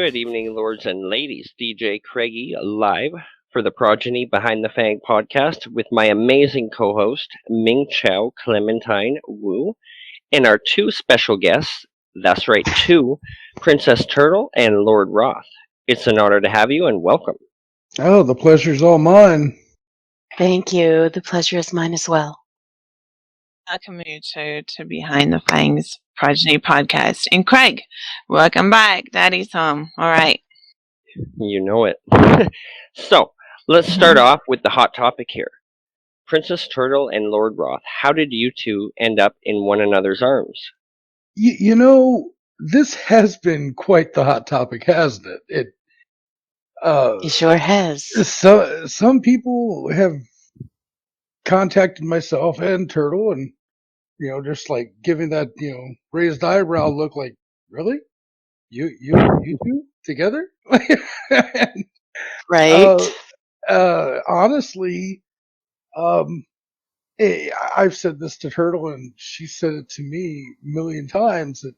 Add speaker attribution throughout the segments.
Speaker 1: Good evening, lords and ladies. DJ Craigie live for the Progeny Behind the Fang podcast with my amazing co-host Ming Chow Clementine Wu and our two special guests. That's right, two, Princess Turtle and Lord Rauth. It's an honor to have you and welcome.
Speaker 2: Oh, the pleasure's all mine.
Speaker 3: Thank you. The pleasure is mine as well.
Speaker 4: Welcome you to Behind the Fangs Progeny podcast. And Craig, welcome back. Daddy's home. All right.
Speaker 1: You know it. So, let's start off with the hot topic here. Princess Turtle and Lord Rauth, how did you two end up in one another's arms?
Speaker 2: You know, this has been quite the hot topic, hasn't it?
Speaker 3: It sure has.
Speaker 2: Some people have contacted myself and Turtle, and just like giving that raised eyebrow look, like, really, you two together? And,
Speaker 3: Right.
Speaker 2: honestly, I've said this to Turtle, and she said it to me a million times, that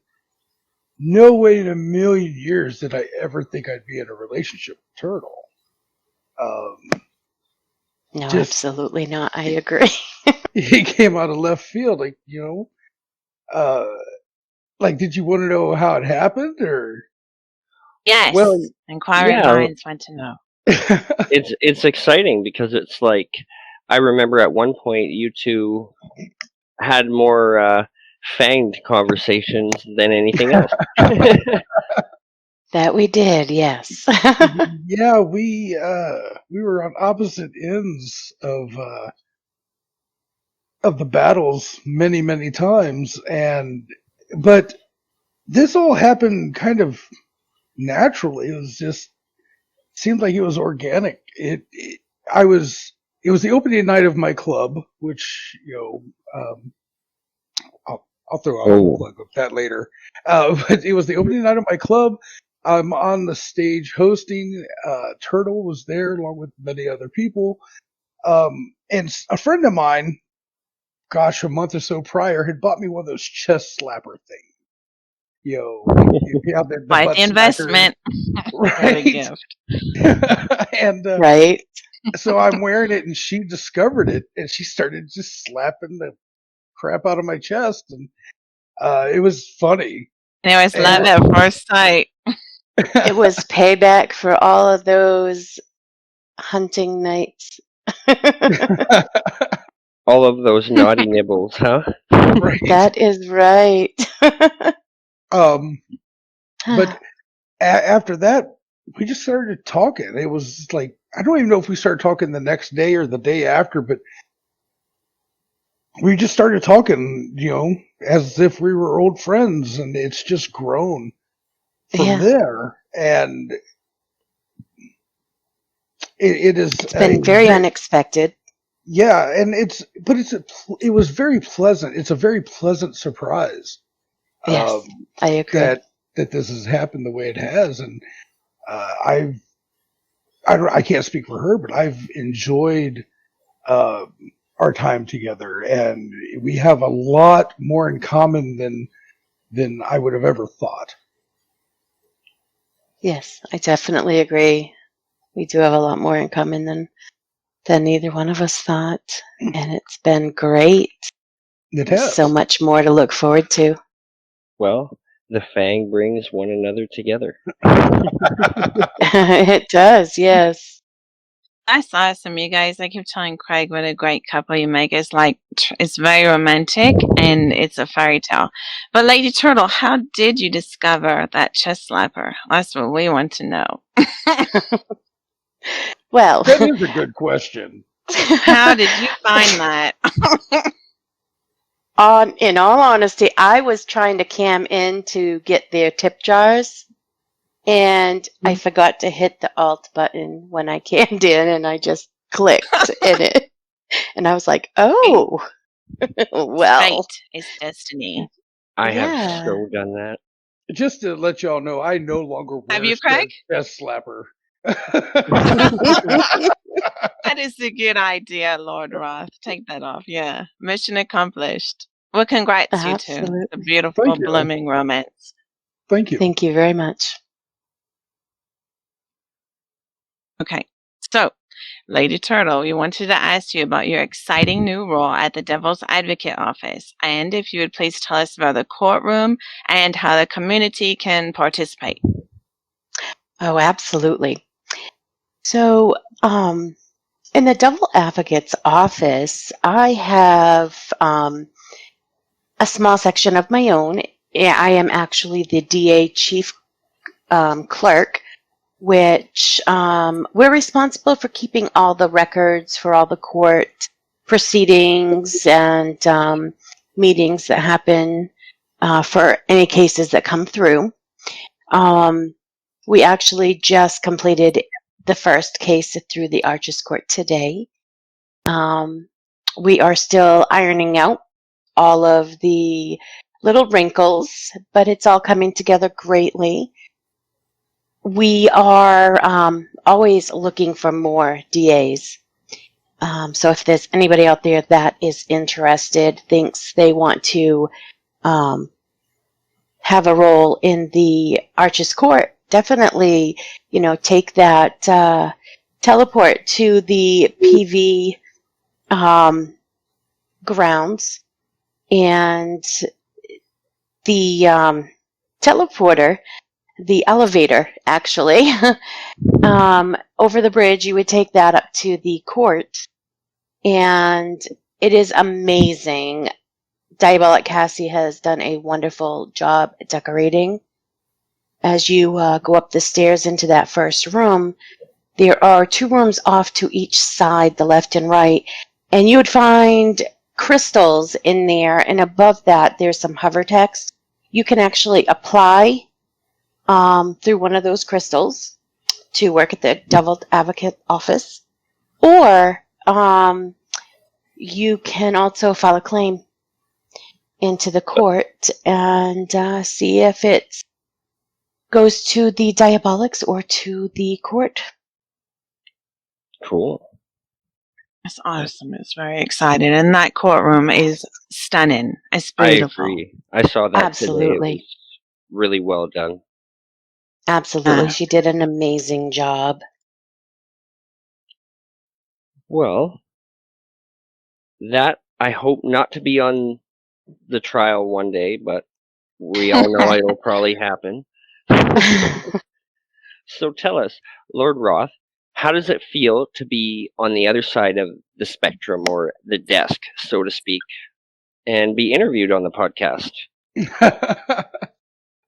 Speaker 2: no way in a million years did I ever think I'd be in a relationship with Turtle.
Speaker 3: No, absolutely not. I agree.
Speaker 2: He came out of left field, like, like, did you want to know how it happened, or?
Speaker 4: Yes.
Speaker 1: Well,
Speaker 4: Inquiring minds want to know.
Speaker 1: It's exciting because it's like, I remember at one point you two had more fanged conversations than anything else.
Speaker 3: That we did, yes.
Speaker 2: Yeah, we were on opposite ends of the battles many times, but this all happened kind of naturally. It seemed like it was organic. It was the opening night of my club, which I'll throw out a plug of that later. But it was the opening night of my club. I'm on the stage hosting. Turtle was there along with many other people. And a friend of mine, gosh, a month or so prior, had bought me one of those chest slapper things. You have the
Speaker 4: Quite the investment.
Speaker 2: Right.
Speaker 4: Gift.
Speaker 2: And
Speaker 3: right.
Speaker 2: So I'm wearing it, and she discovered it, and she started just slapping the crap out of my chest, and it was funny.
Speaker 4: And it was love at first sight.
Speaker 3: It was payback for all of those hunting nights.
Speaker 1: All of those naughty nibbles, huh?
Speaker 2: Right.
Speaker 3: That is right.
Speaker 2: But after that, we just started talking. It was like, I don't even know if we started talking the next day or the day after, but we just started talking, as if we were old friends, and it's just grown from there. And it's
Speaker 3: been very unexpected.
Speaker 2: Yeah, and it was very pleasant. It's a very pleasant surprise.
Speaker 3: Yes, I agree.
Speaker 2: That this has happened the way it has, and I can't speak for her, but I've enjoyed our time together, and we have a lot more in common than I would have ever thought.
Speaker 3: Yes, I definitely agree. We do have a lot more in common than either one of us thought, and it's been great.
Speaker 2: It has.
Speaker 3: So much more to look forward to.
Speaker 1: Well, the Fang brings one another together.
Speaker 3: It does, yes.
Speaker 4: That's awesome, you guys. I keep telling Craig what a great couple you make. It's like, it's very romantic, and it's a fairy tale. But Lady Turtle, how did you discover that chest slapper? That's what we want to know.
Speaker 3: Well,
Speaker 2: that is a good question.
Speaker 4: How did you find that?
Speaker 3: In all honesty, I was trying to cam in to get their tip jars, and I forgot to hit the alt button when I cammed in, and I just clicked in it. And I was like, oh, well.
Speaker 4: Fate is destiny.
Speaker 1: I have so done that.
Speaker 2: Just to let y'all know, I no longer wear
Speaker 4: have you, Craig?
Speaker 2: Chest slapper.
Speaker 4: That is a good idea, Lord Rauth. Take that off. Yeah. Mission accomplished. Well, congrats,
Speaker 3: Absolutely.
Speaker 4: you two. A beautiful, blooming romance.
Speaker 2: Thank you.
Speaker 3: Thank you very much.
Speaker 4: Okay. So, Lady Turtle, we wanted to ask you about your exciting new role at the Devil's Advocate Office, and if you would please tell us about the courtroom and how the community can participate.
Speaker 3: Oh, absolutely. So, in the Devil Advocate's office, I have a small section of my own. I am actually the DA chief clerk, which we're responsible for keeping all the records for all the court proceedings and meetings that happen for any cases that come through. We actually just completed the first case through the Arches Court today. We are still ironing out all of the little wrinkles, but it's all coming together greatly. We are always looking for more DAs. So if there's anybody out there that is interested, thinks they want to have a role in the Arches Court, definitely, take that teleport to the PV grounds, and the teleporter, the elevator, actually, over the bridge, you would take that up to the court, and it is amazing. Diabolic Cassie has done a wonderful job decorating. As you go up the stairs into that first room, there are 2 rooms off to each side, the left and right, and you would find crystals in there, and above that there's some hover text. You can actually apply through one of those crystals to work at the Devil Advocate office, or you can also file a claim into the court and see if it goes to the Diabolics or to the court.
Speaker 1: Cool.
Speaker 4: That's awesome. It's very exciting. And that courtroom is stunning. It's beautiful.
Speaker 1: I agree. I saw that today. It
Speaker 3: Absolutely.
Speaker 1: was really well done.
Speaker 3: Absolutely. She did an amazing job.
Speaker 1: Well, that I hope not to be on the trial one day, but we all know it'll probably happen. So tell us, Lord Rauth, how does it feel to be on the other side of the spectrum, or the desk, so to speak, and be interviewed on the podcast?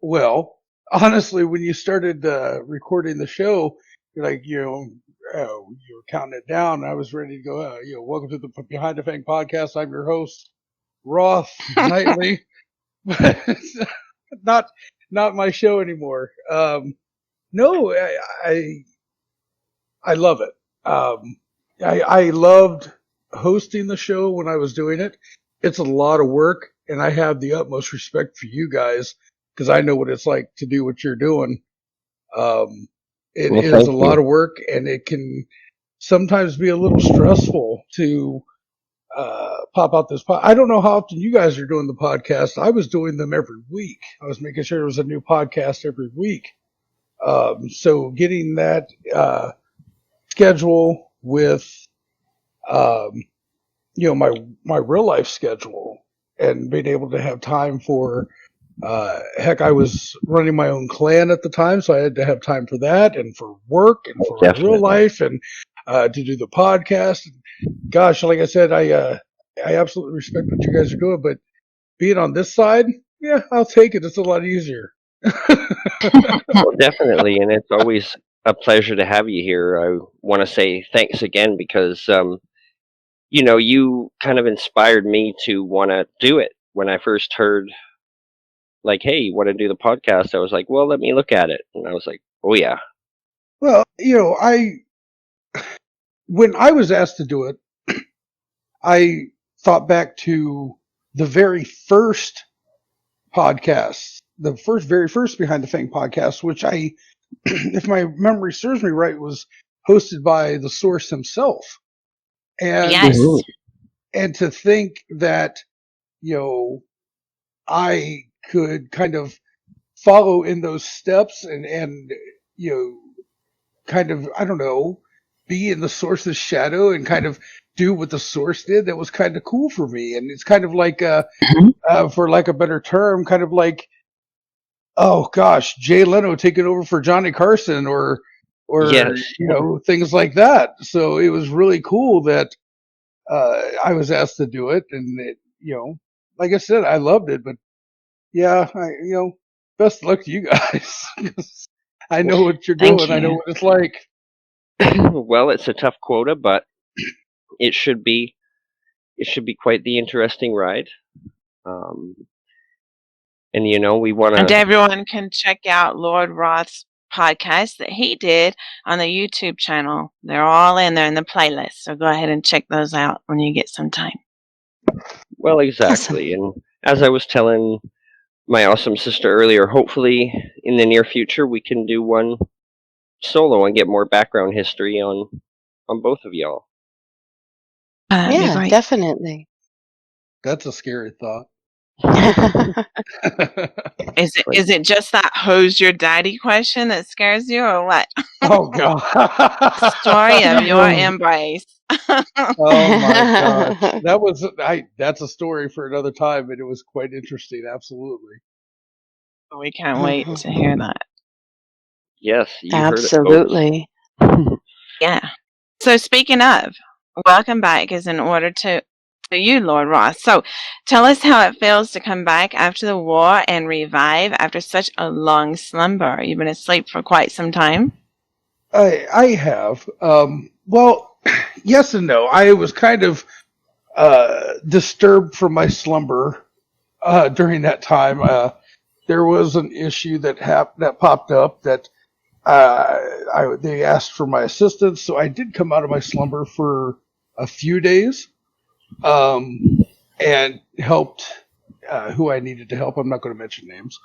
Speaker 2: Well, honestly, when you started recording the show, you're like, you were counting it down. I was ready to go. Welcome to the Behind the Fang podcast. I'm your host, Rauth Knightley. not my show anymore. No, I love it. I loved hosting the show when I was doing it. It's a lot of work, and I have the utmost respect for you guys because I know what it's like to do what you're doing. It
Speaker 1: Well,
Speaker 2: is
Speaker 1: thank
Speaker 2: a
Speaker 1: you.
Speaker 2: lot of work, and it can sometimes be a little stressful to pop out this I don't know how often you guys are doing the podcast. I was doing them every week. I was making sure there was a new podcast every week. So getting that schedule with my real life schedule, and being able to have time for heck, I was running my own clan at the time, so I had to have time for that, and for work, and for
Speaker 1: Definitely.
Speaker 2: real life, and to do the podcast. Gosh, like I said, I absolutely respect what you guys are doing, but being on this side, yeah, I'll take it. It's a lot easier.
Speaker 1: Well, definitely, and it's always a pleasure to have you here. I want to say thanks again because, you kind of inspired me to want to do it. When I first heard, like, hey, you want to do the podcast? I was like, well, let me look at it. And I was like, oh, yeah.
Speaker 2: Well, when I was asked to do it, I thought back to the very first podcast, the very first Behind the Fang podcast, which if my memory serves me right, was hosted by the Source himself. And
Speaker 4: Yes.
Speaker 2: and to think that, I could kind of follow in those steps and kind of, I don't know, be in the source's shadow and kind of do what the source did, that was kind of cool for me. And it's kind of like, for lack of a better term, kind of like, oh gosh, Jay Leno taking over for Johnny Carson, or
Speaker 1: Yes.
Speaker 2: things like that. So it was really cool that I was asked to do it, and like I said, I loved it. But yeah, best of luck to you guys. I know what you're
Speaker 4: Thank
Speaker 2: doing. I know
Speaker 4: you.
Speaker 2: what it's like.
Speaker 1: Well, it's a tough quota, but it should be quite the interesting ride. Um, and we want
Speaker 4: And
Speaker 1: to.
Speaker 4: everyone can check out Lord Roth's podcast that he did on the YouTube channel. They're all in there in the playlist. So go ahead and check those out when you get some time.
Speaker 1: Well,
Speaker 3: Awesome.
Speaker 1: exactly. And as I was telling my awesome sister earlier, hopefully in the near future we can do one solo and get more background history on both of y'all.
Speaker 4: That'd be
Speaker 3: Yeah,
Speaker 4: great.
Speaker 3: definitely.
Speaker 2: That's a scary thought.
Speaker 4: Is it just that "who's your daddy" question that scares you, or what?
Speaker 2: Oh god.
Speaker 4: Story of your embrace.
Speaker 2: Oh my gosh. That's a story for another time, and it was quite interesting, absolutely.
Speaker 4: We can't wait to hear that.
Speaker 1: Yes, you heard it, folks.
Speaker 3: Absolutely.
Speaker 4: Yeah. So speaking of, welcome back is in order to you, Lord Roth. So tell us how it feels to come back after the war and revive after such a long slumber. You've been asleep for quite some time.
Speaker 2: I have. Well, yes and no. I was kind of disturbed from my slumber during that time. There was an issue that popped up that they asked for my assistance, so I did come out of my slumber for a few days, and helped who I needed to help. I'm not going to mention names.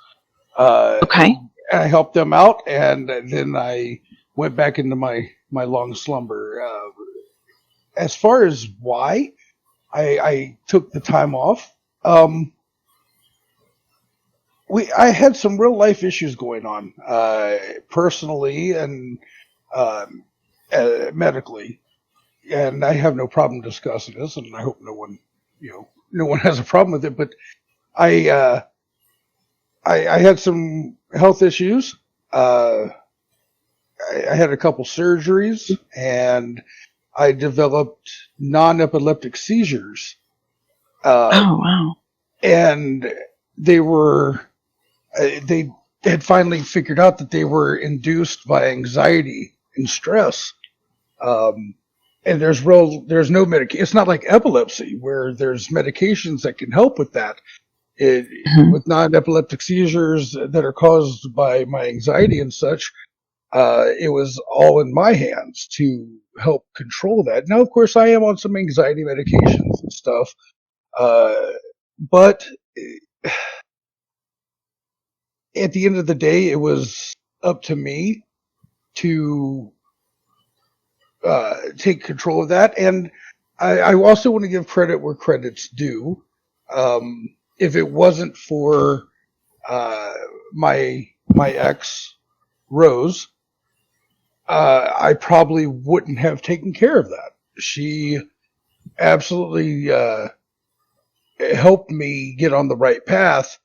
Speaker 4: Okay.
Speaker 2: I helped them out, and then I went back into my long slumber. As far as why I took the time off, I had some real life issues going on, personally and medically, and I have no problem discussing this, and I hope no one has a problem with it. But I had some health issues. I had a couple surgeries, and I developed non-epileptic seizures.
Speaker 4: Oh wow.
Speaker 2: And they had finally figured out that they were induced by anxiety and stress. And there's no medication. It's not like epilepsy where there's medications that can help with that. With non-epileptic seizures that are caused by my anxiety and such, it was all in my hands to help control that. Now, of course, I am on some anxiety medications and stuff, but at the end of the day, it was up to me to take control of that. And I also want to give credit where credit's due. If it wasn't for my ex, Rose, I probably wouldn't have taken care of that. She absolutely helped me get on the right path,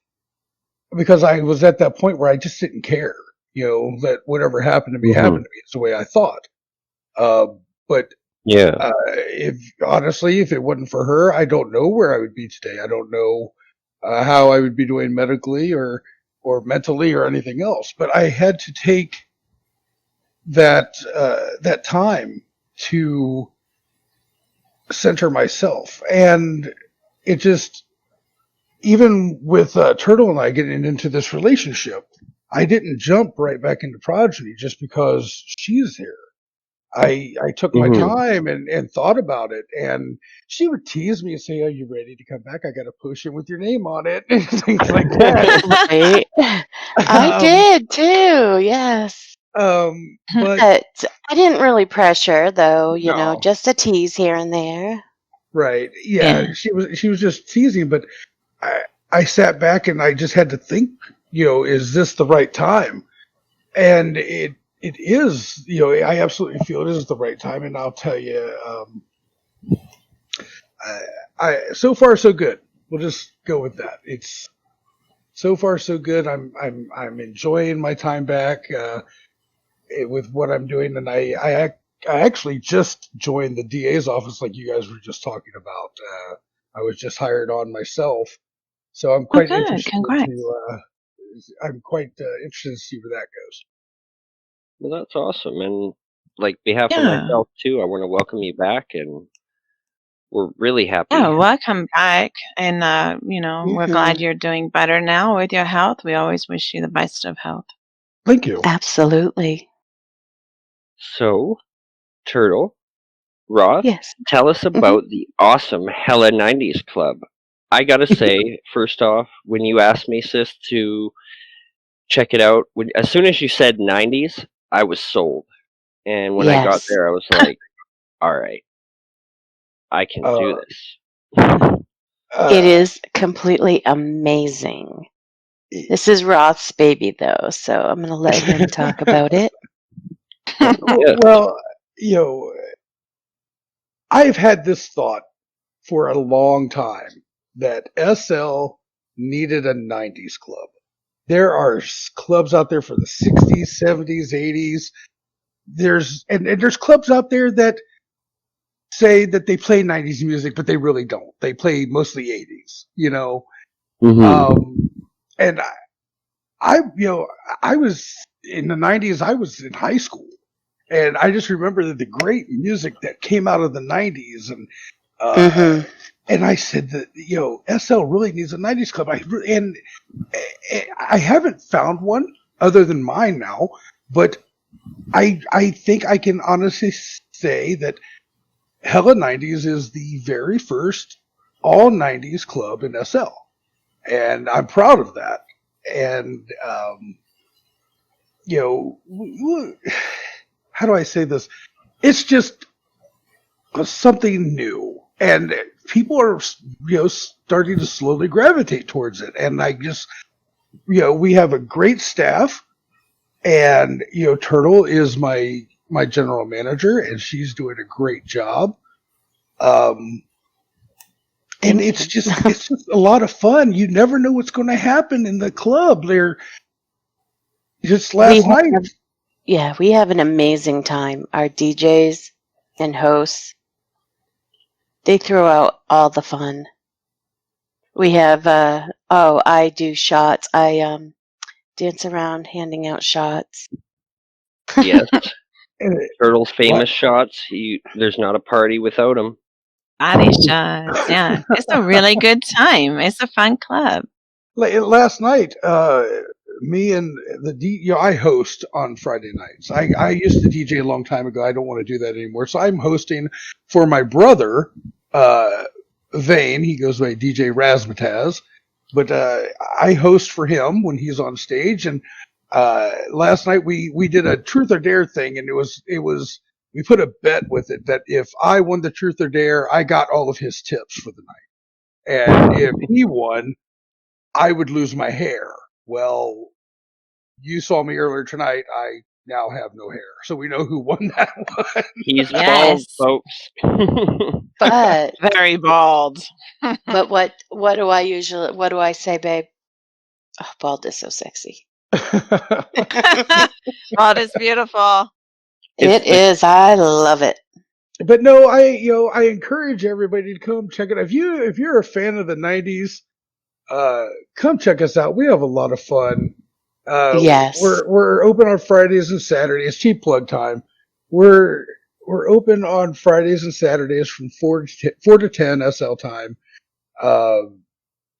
Speaker 2: because I was at that point where I just didn't care. That whatever happened to me happened to me. It's the way I thought. But
Speaker 1: Yeah.
Speaker 2: if it wasn't for her, I don't know where I would be today. I don't know how I would be doing medically or mentally or anything else. But I had to take that time to center myself, and it just, even with Turtle and I getting into this relationship, I didn't jump right back into Progeny just because she's here. I took my time and thought about it, and she would tease me and say, "Are you ready to come back? I got to push it with your name on it," and things like that.
Speaker 3: Right. I did too, yes.
Speaker 2: But
Speaker 3: But I didn't really pressure, though,
Speaker 2: no,
Speaker 3: just a tease here and there.
Speaker 2: right? Yeah, she was just teasing, but I sat back and I just had to think, is this the right time? And it is, I absolutely feel it is the right time, and I'll tell you, so far so good. We'll just go with that. It's so far so good. I'm enjoying my time back with what I'm doing, and I actually just joined the DA's office, like you guys were just talking about. I was just hired on myself, so I'm
Speaker 4: Oh,
Speaker 2: quite
Speaker 4: good.
Speaker 2: interested
Speaker 4: Congrats.
Speaker 2: to see where that goes.
Speaker 1: Well, that's awesome. And like behalf of
Speaker 4: Yeah.
Speaker 1: myself too, I want to welcome you back, and we're really happy.
Speaker 4: Yeah, welcome back. And, we're glad
Speaker 3: Mhm.
Speaker 4: you're doing better now with your health. We always wish you the best of health.
Speaker 2: Thank you.
Speaker 3: Absolutely.
Speaker 1: So, Turtle, Rauth,
Speaker 3: Yes.
Speaker 1: tell us
Speaker 3: Mhm.
Speaker 1: about the awesome Hella 90s Club. I gotta say, first off, when you asked me, sis, to check it out, as soon as you said 90s, I was sold. And when I got
Speaker 3: Yes.
Speaker 1: there, I was like, all right, I can do
Speaker 2: Uh,
Speaker 1: this.
Speaker 3: It
Speaker 2: uh,
Speaker 3: is completely amazing. This is Roth's baby, though, so I'm going to let him talk about it.
Speaker 1: Yes.
Speaker 2: well, you know, I've had this thought for a long time that SL needed a 90s club. There are clubs out there for the 60s, 70s, 80s. There's clubs out there that say that they play 90s music, but they really don't. They play mostly 80s,
Speaker 1: Mm-hmm.
Speaker 2: and I was in the 90s, I was in high school. And I just remember that the great music that came out of the 90s, uh,
Speaker 3: Hmm.
Speaker 2: and I said that SL really needs a 90s club. And I haven't found one other than mine now, but I think I can honestly say that Hella 90s is the very first all 90s club in SL, and I'm proud of that. And how do I say this? It's just something new, and people are starting to slowly gravitate towards it. And I just we have a great staff, and Turtle is my general manager, and she's doing a great job. Um, and
Speaker 3: Thank you.
Speaker 2: it's just a lot of fun. You never know what's going to happen in the club. There, just
Speaker 3: We
Speaker 2: last night.
Speaker 3: have, yeah, we have an amazing time. Our DJs and hosts, they throw out all the fun. We have, I do shots. I dance around handing out shots.
Speaker 1: Yes.
Speaker 2: uh,
Speaker 1: Turtle's
Speaker 2: la-
Speaker 1: famous shots. There's not a party without him.
Speaker 4: Body shots. Yeah. It's a really good time. It's a fun club.
Speaker 2: last night, me and I host on Friday nights. I used to DJ a long time ago. I don't want to do that anymore. So I'm hosting for my brother, Vane. He goes by DJ Razzmatazz, but I host for him when he's on stage. And last night we did a truth or dare thing, and it was we put a bet with it that if I won the truth or dare, I got all of his tips for the night, and if he won, I would lose my hair. Well, you saw me earlier tonight. I now have no hair. So we know who won that one.
Speaker 1: He's bald,
Speaker 4: Yes.
Speaker 1: folks.
Speaker 3: But
Speaker 4: Very bald.
Speaker 3: what do I say, babe? Oh, bald is so sexy.
Speaker 4: Bald is beautiful.
Speaker 1: It's
Speaker 3: It
Speaker 1: the
Speaker 3: is. I love it.
Speaker 2: But no, I encourage everybody to come check it out. If you're a fan of the 90s, come check us out. We have a lot of fun.
Speaker 3: Yes.
Speaker 2: We're open on Fridays and Saturdays. Cheap plug time. We're we're open on Fridays and Saturdays from 4 to 10 SL time. Um,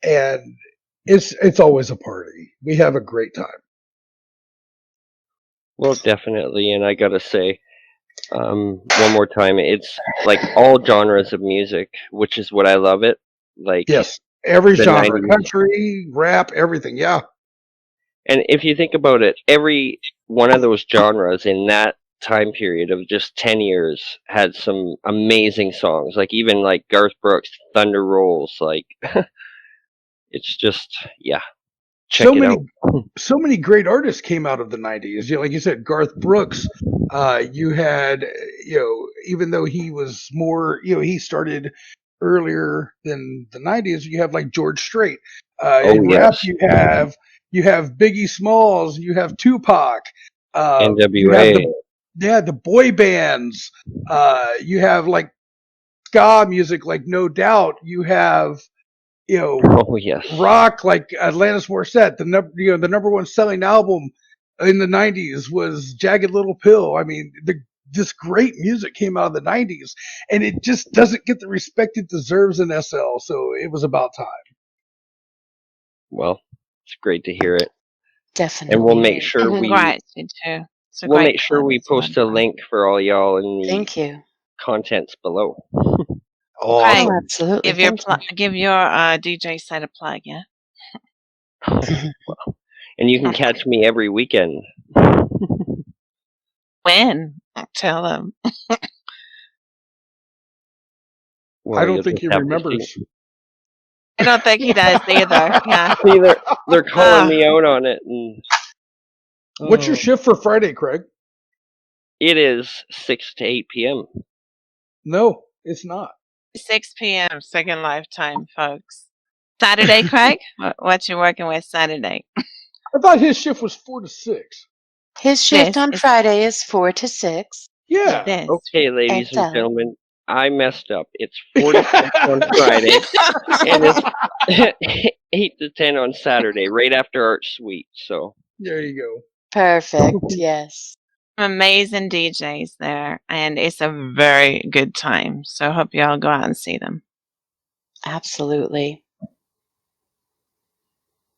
Speaker 2: and it's always a party. We have a great time.
Speaker 1: well, definitely, and I gotta say, one more time, it's like all genres of music, which is what I love it. Like
Speaker 2: Yes, every
Speaker 1: the
Speaker 2: genre,
Speaker 1: '90s,
Speaker 2: country, rap, everything. Yeah.
Speaker 1: and if you think about it, every one of those genres in that time period of just 10 years had some amazing songs. Like even like Garth Brooks, Thunder Rolls. Like it's just yeah. check
Speaker 2: so
Speaker 1: it
Speaker 2: many
Speaker 1: out.
Speaker 2: so many great artists came out of the 90s. You know, like you said, Garth Brooks. You had, even though he was more, he started earlier than the 90s. You have like George Strait.
Speaker 1: Oh
Speaker 2: In rap,
Speaker 1: yes,
Speaker 2: you have Biggie Smalls. You have Tupac. You have
Speaker 1: NWA.
Speaker 2: the boy bands. You have like ska music, like No Doubt. You have, you know,
Speaker 1: Oh yes.
Speaker 2: rock like Atlantis Morissette. The number one selling album in the 90s was Jagged Little Pill. I mean, this great music came out of the 90s, and it just doesn't get the respect it deserves in SL. So it was about time.
Speaker 1: Well, it's great to hear it, and we'll
Speaker 3: Definitely.
Speaker 1: make
Speaker 4: Yay.
Speaker 1: sure
Speaker 4: And
Speaker 1: we
Speaker 4: congrats, you too. It's a great club. It's a lot
Speaker 1: post
Speaker 4: of
Speaker 1: a
Speaker 4: fun.
Speaker 1: link for all y'all in the
Speaker 3: Thank you.
Speaker 1: contents below.
Speaker 3: Oh,
Speaker 2: Awesome.
Speaker 3: absolutely.
Speaker 4: Give your
Speaker 3: Thank
Speaker 4: give your DJ set a plug, yeah.
Speaker 3: you.
Speaker 1: And you can catch me every weekend.
Speaker 4: When? Tell them.
Speaker 2: I
Speaker 1: Well,
Speaker 2: don't
Speaker 1: you'll
Speaker 2: think
Speaker 1: just
Speaker 2: he
Speaker 1: have to see.
Speaker 2: remembers.
Speaker 4: I don't think he does either. Yeah.
Speaker 1: See, they're calling
Speaker 4: Ah.
Speaker 1: me out on it, and
Speaker 2: What's your shift for Friday, Craig?
Speaker 1: it is 6 to 8 p.m.
Speaker 2: No, it's not.
Speaker 4: 6 p.m. Second Lifetime, folks. Saturday, Craig? What you working with Saturday?
Speaker 2: I thought his shift was 4 to 6.
Speaker 3: His shift
Speaker 4: This
Speaker 3: on
Speaker 4: is
Speaker 3: Friday is 4 to 6.
Speaker 2: Yeah.
Speaker 4: this.
Speaker 1: Okay, ladies and
Speaker 3: XL.
Speaker 1: gentlemen, I messed up. It's 4 to 6 on Friday, and it's 8 to 10 on Saturday, right after Art Suite. So
Speaker 2: There you go.
Speaker 3: Perfect. Yes.
Speaker 4: Amazing DJs there, and it's a very good time. So I hope y'all go out and see them.
Speaker 3: Absolutely.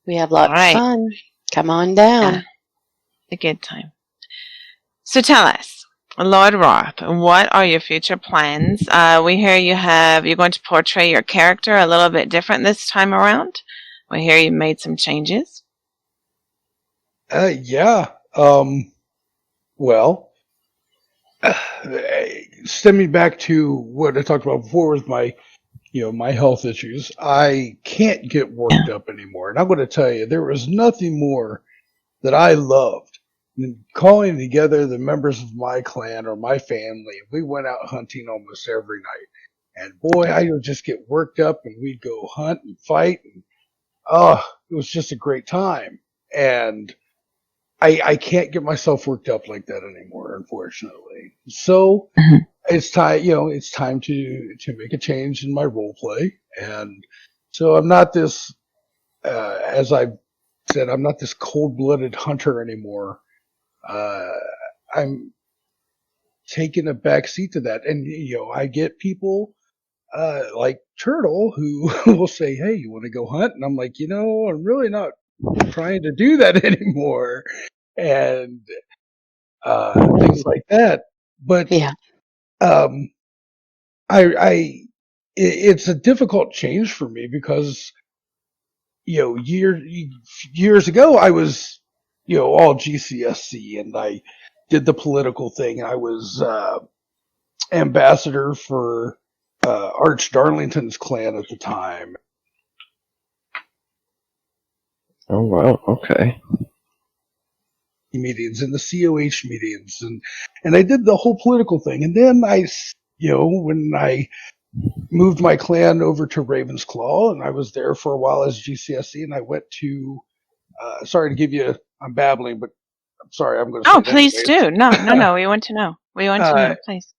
Speaker 3: We have lots of
Speaker 4: right.
Speaker 3: fun. Come on down.
Speaker 4: Yeah. A good time. So tell us, Lord Rauth, what are your future plans? We hear you're going to portray your character a little bit different this time around. We hear you made some changes.
Speaker 2: Yeah. Well, stemming back to what I talked about before with my health issues, I can't get worked up anymore. And I'm going to tell you, there was nothing more that I loved than calling together the members of my clan or my family. We went out hunting almost every night. And boy, I would just get worked up and we'd go hunt and fight. And it was just a great time. And I can't get myself worked up like that anymore, unfortunately. So it's time, it's time to make a change in my role play. And so I'm not this, as I said, I'm not this cold-blooded hunter anymore. I'm taking a back seat to that. And, I get people, like Turtle who will say, "Hey, you want to go hunt?" And I'm like, I'm really not trying to do that anymore. And, things like that. But,
Speaker 3: Yeah.
Speaker 2: it's a difficult change for me because, years ago I was, all GCSC and I did the political thing. I was, ambassador for, Arch Darlington's clan at the time.
Speaker 1: oh wow, okay.
Speaker 2: Meetings and the COH meetings and I did the whole political thing. And then when I moved my clan over to Raven's Claw and I was there for a while as GCSC and I went to, sorry to give you, I'm babbling, but I'm sorry, I'm going to say
Speaker 4: Oh,
Speaker 2: it
Speaker 4: please
Speaker 2: anyways.
Speaker 4: do. No. We want to know. We want to know, please.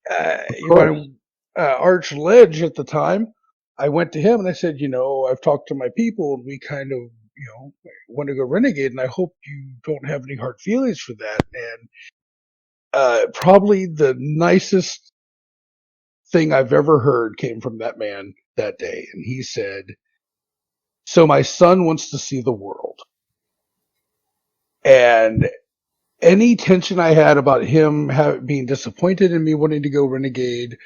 Speaker 2: Arch Ledge at the time, I went to him and I said, I've talked to my people and we kind of, want to go renegade and I hope you don't have any hard feelings for that. And probably the nicest thing I've ever heard came from that man that day. And he said, "So my son wants to see the world." And any tension I had about him being disappointed in me wanting to go renegade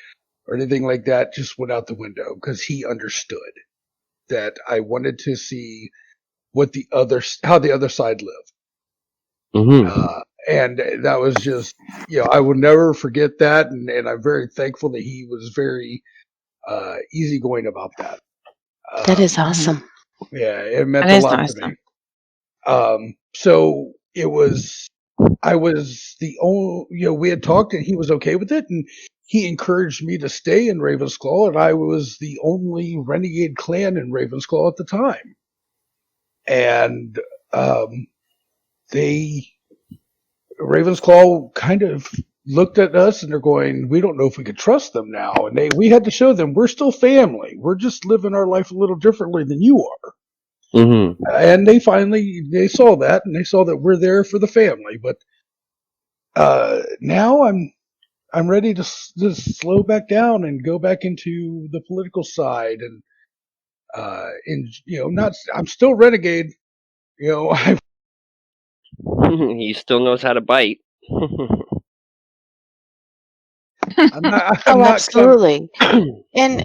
Speaker 2: or anything like that just went out the window because he understood that I wanted to see how the other side lived. And that was just, I will never forget that. And I'm very thankful that he was very easygoing about that.
Speaker 3: That is awesome.
Speaker 2: Yeah, it meant
Speaker 4: That
Speaker 2: a
Speaker 4: is
Speaker 2: lot to
Speaker 4: awesome.
Speaker 2: me. So I was the only, we had talked and he was okay with it, and he encouraged me to stay in Ravensclaw, and I was the only renegade clan in Ravensclaw at the time. And Ravensclaw kind of looked at us and they're going, we don't know if we could trust them now. And we had to show them we're still family. We're just living our life a little differently than you are.
Speaker 1: Mm-hmm.
Speaker 2: And they saw that, and they saw that we're there for the family. But now I'm ready to slow back down and go back into the political side, and not, I'm still renegade.
Speaker 1: He still knows how to bite.
Speaker 2: I'm not.
Speaker 3: Oh, absolutely. And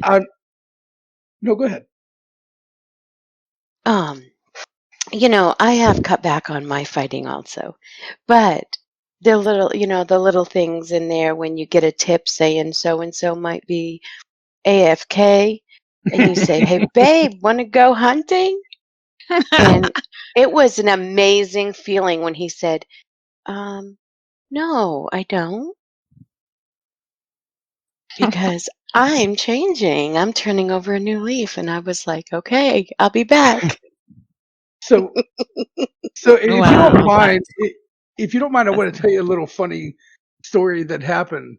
Speaker 2: no, go ahead.
Speaker 3: I have cut back on my fighting also, but the little things in there when you get a tip saying so and so might be AFK, and you say, "Hey, babe, want to go hunting?" And it was an amazing feeling when he said, "No, I don't, because I'm changing. I'm turning over a new leaf." And I was like, "Okay, I'll be back."
Speaker 2: So if you
Speaker 4: Wow.
Speaker 2: don't mind, I want to tell you a little funny story that happened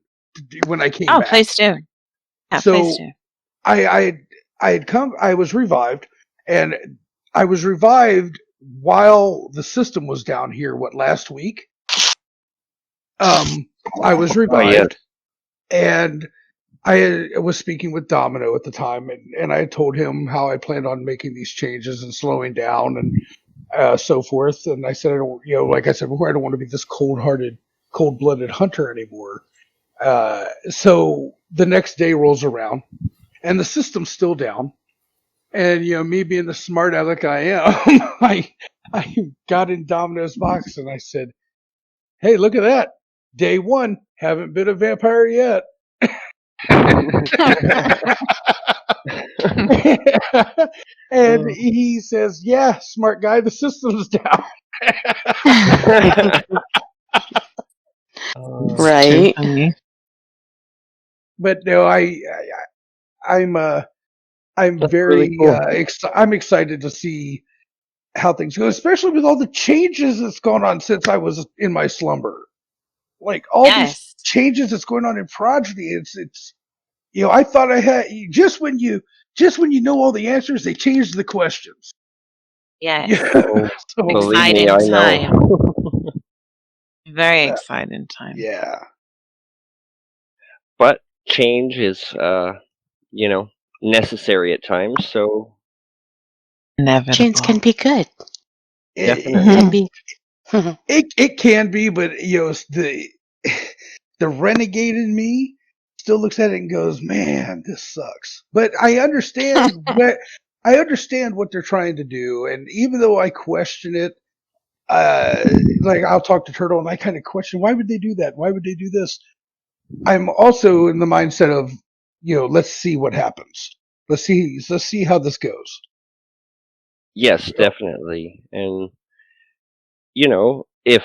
Speaker 2: when I came
Speaker 4: Oh,
Speaker 2: back.
Speaker 4: please do. Yeah,
Speaker 2: So
Speaker 4: please do.
Speaker 2: I had come. I was revived, and I was revived while the system was down here. Last week? I was revived, and I was speaking with Domino at the time, and I told him how I planned on making these changes and slowing down and so forth. And I said, I don't, like I said before, I don't want to be this cold-blooded hunter anymore. So the next day rolls around, and the system's still down. And me being the smart aleck I am, I got in Domino's box and I said, "Hey, look at that! Day one, haven't been a vampire yet." And he says, "Yeah, smart guy, the system's down."
Speaker 3: Right.
Speaker 4: Funny.
Speaker 2: But no, I'm
Speaker 1: That's
Speaker 2: very
Speaker 1: really cool.
Speaker 2: I'm excited to see how things go, especially with all the changes that's gone on since I was in my slumber. Like all these
Speaker 4: Yes.
Speaker 2: changes that's going on in Progeny, it's I thought I had just when you know all the answers, they change the questions.
Speaker 4: Yes.
Speaker 1: Oh,
Speaker 2: So
Speaker 1: believe me,
Speaker 4: Exciting
Speaker 1: I know.
Speaker 4: time. Very exciting time.
Speaker 2: yeah,
Speaker 1: But change is, necessary at times. So
Speaker 3: Change can
Speaker 4: Inevitable.
Speaker 3: be good.
Speaker 1: definitely.
Speaker 3: Can
Speaker 4: Mhm.
Speaker 3: be.
Speaker 2: it can be, but the renegade in me still looks at it and goes, "Man, this sucks." But I understand what they're trying to do, and even though I question it, like I'll talk to Turtle and I kind of question, why would they do that? Why would they do this? I'm also in the mindset of, let's see what happens. Let's see how this goes.
Speaker 1: Yes, definitely. And if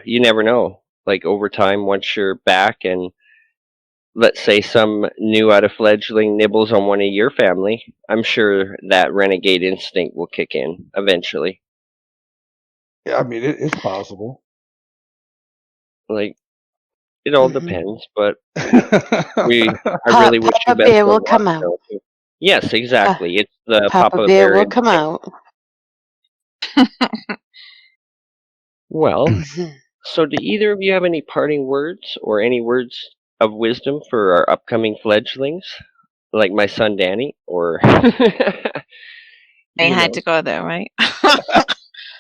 Speaker 1: you never know, like over time, once you're back, and let's say some new out of fledgling nibbles on one of your family, I'm sure that renegade instinct will kick in eventually.
Speaker 2: Yeah, I mean, it's possible.
Speaker 1: Like, it all depends, but I really wish you
Speaker 3: Papa
Speaker 1: best
Speaker 3: Bear
Speaker 1: of
Speaker 3: will
Speaker 1: luck.
Speaker 3: come out.
Speaker 1: Too. Yes, exactly. It's the
Speaker 3: Papa
Speaker 1: Papa
Speaker 3: Bear
Speaker 1: Bear
Speaker 3: will come
Speaker 1: instinct.
Speaker 3: out.
Speaker 1: Well, so do either of you have any parting words or any words of wisdom for our upcoming fledglings, like my son Danny, or
Speaker 4: I
Speaker 1: you
Speaker 4: had
Speaker 1: know?
Speaker 4: to go there, right?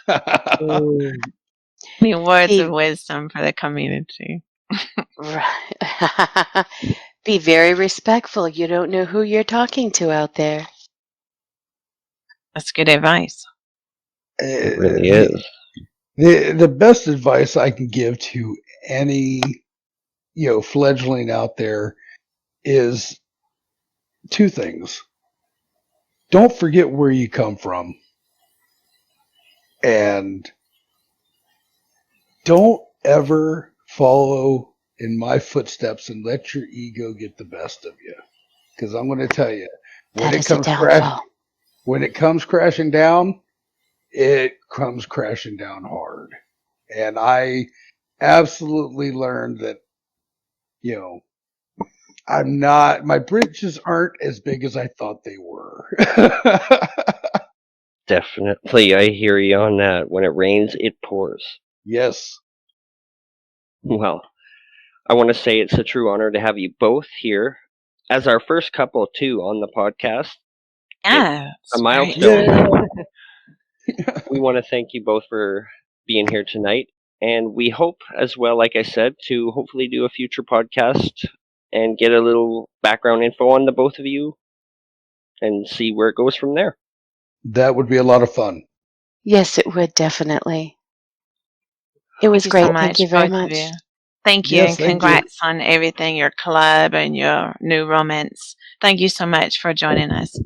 Speaker 1: Mm,
Speaker 4: Any words of
Speaker 3: Be
Speaker 4: wisdom for the community?
Speaker 3: right. Be very respectful. You don't know who you're talking to out there.
Speaker 4: That's good advice.
Speaker 1: it really
Speaker 2: the,
Speaker 1: is.
Speaker 2: the best advice I can give to any fledgling out there is two things. Don't forget where you come from, and don't ever follow in my footsteps and let your ego get the best of you. Because I'm going to tell you,
Speaker 3: That is a downfall.
Speaker 2: when it comes crashing down, it comes crashing down hard. And I absolutely learned that, my britches aren't as big as I thought they were.
Speaker 1: Definitely, I hear you on that. When it rains, it pours.
Speaker 2: Yes.
Speaker 1: Well, I want to say it's a true honor to have you both here as our first couple, too, on the podcast.
Speaker 4: Yeah.
Speaker 1: A milestone.
Speaker 2: Yeah.
Speaker 1: We want to thank you both for being here tonight. And we hope as well, like I said, to hopefully do a future podcast and get a little background info on the both of you and see where it goes from there.
Speaker 2: That would be a lot of fun.
Speaker 3: Yes, it would definitely. It was
Speaker 4: Thank you
Speaker 3: great.
Speaker 4: so much,
Speaker 3: Thank you very
Speaker 4: both of
Speaker 3: much.
Speaker 4: you. Thank you,
Speaker 2: Yes,
Speaker 4: and
Speaker 2: thank you.
Speaker 4: congrats on everything, your club and your new romance. Thank you so much for joining us.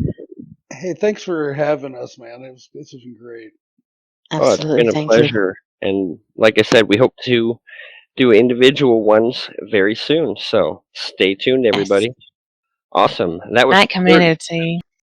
Speaker 2: Hey, thanks for having us, man. This has been great.
Speaker 1: Oh, it's
Speaker 3: Absolutely.
Speaker 1: been a
Speaker 3: Thank you.
Speaker 1: pleasure. And like I said, we hope to do individual ones very soon. So stay tuned, everybody. Awesome. That was
Speaker 4: Night community.